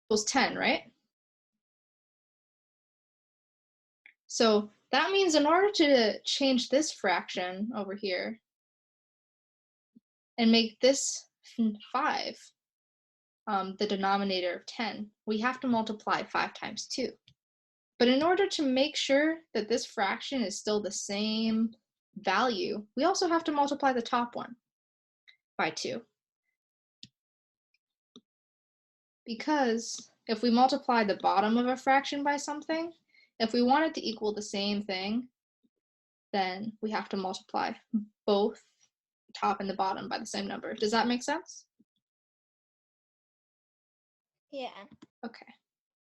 equals 10, right? So that means in order to change this fraction over here and make this 5, the denominator of 10, we have to multiply 5 times 2. But in order to make sure that this fraction is still the same value, we also have to multiply the top one by 2. Because if we multiply the bottom of a fraction by something, if we want it to equal the same thing, then we have to multiply both the top and the bottom by the same number. Does that make sense? Yeah. Okay.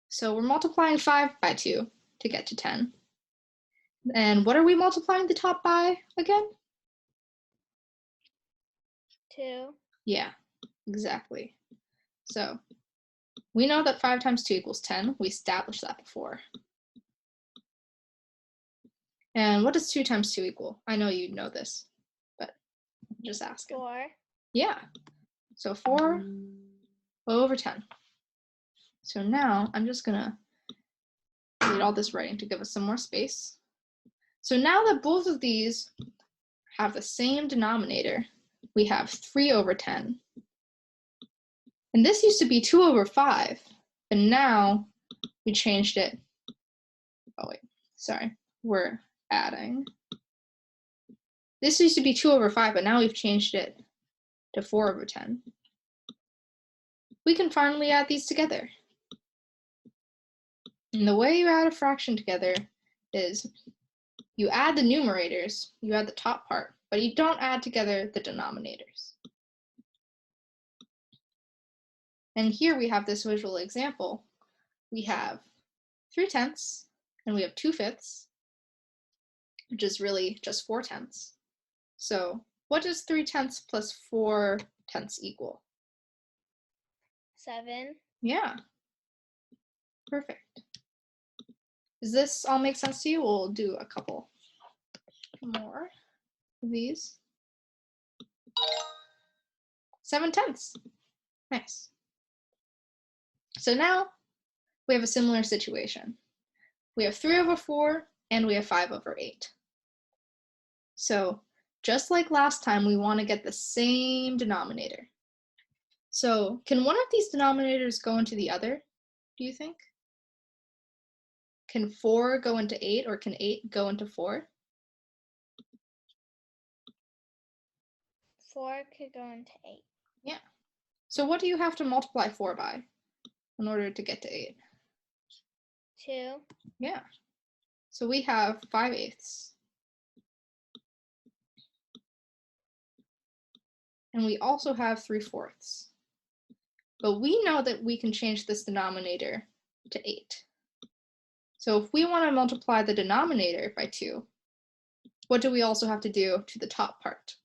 So we're multiplying 5 by 2 to get to 10. And what are we multiplying the top by again? 2. Yeah, exactly. So we know that 5 times 2 equals 10. We established that before. And what does 2 times 2 equal? I know you know this, but I'm just asking. 4. Yeah. So 4 over 10. So now I'm just going to delete all this writing to give us some more space. So now that both of these have the same denominator, we have 3 over 10. And this used to be 2 over 5, but now we changed it. Oh wait, sorry, we're adding. This used to be 2 over 5, but now we've changed it to 4 over 10. We can finally add these together. And the way you add a fraction together is you add the numerators, you add the top part, but you don't add together the denominators. And here we have this visual example. We have 3/10 and we have 2/5, which is really just 4/10. So what does 3/10 plus 4/10 equal? 7. Yeah, perfect. Does this all make sense to you? We'll do a couple more of these. 7/10. Nice. So now we have a similar situation. We have 3 over 4 and we have 5 over 8. So just like last time, we want to get the same denominator. So can one of these denominators go into the other, do you think? Can 4 go into 8 or can 8 go into 4? 4 could go into 8. Yeah. So what do you have to multiply 4 by in order to get to 8? 2. Yeah. So we have 5/8. And we also have 3/4. But we know that we can change this denominator to 8. So if we want to multiply the denominator by 2, what do we also have to do to the top part?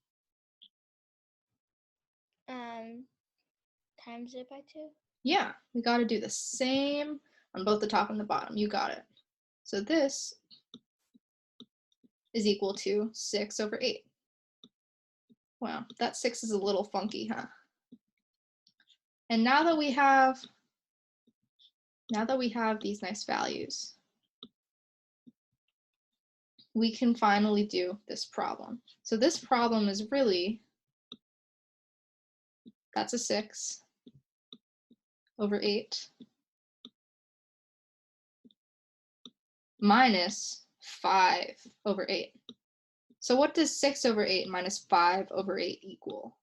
Times it by 2. Yeah, we got to do the same on both the top and the bottom. You got it. So this is equal to 6 over 8. Wow, that 6 is a little funky, huh? And now that we have these nice values, we can finally do this problem. So this problem is really, that's a 6 over 8 minus 5 over 8. So what does 6 over 8 minus 5 over 8 equal?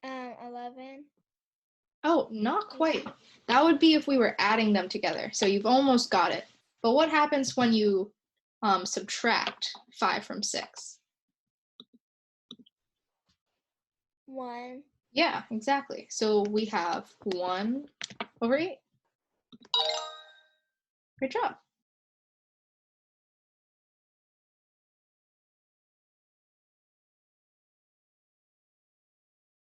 11. Oh, not quite. That would be if we were adding them together. So you've almost got it. But what happens when you subtract 5 from 6? 1. Yeah, exactly. So we have 1 over 8. Great job.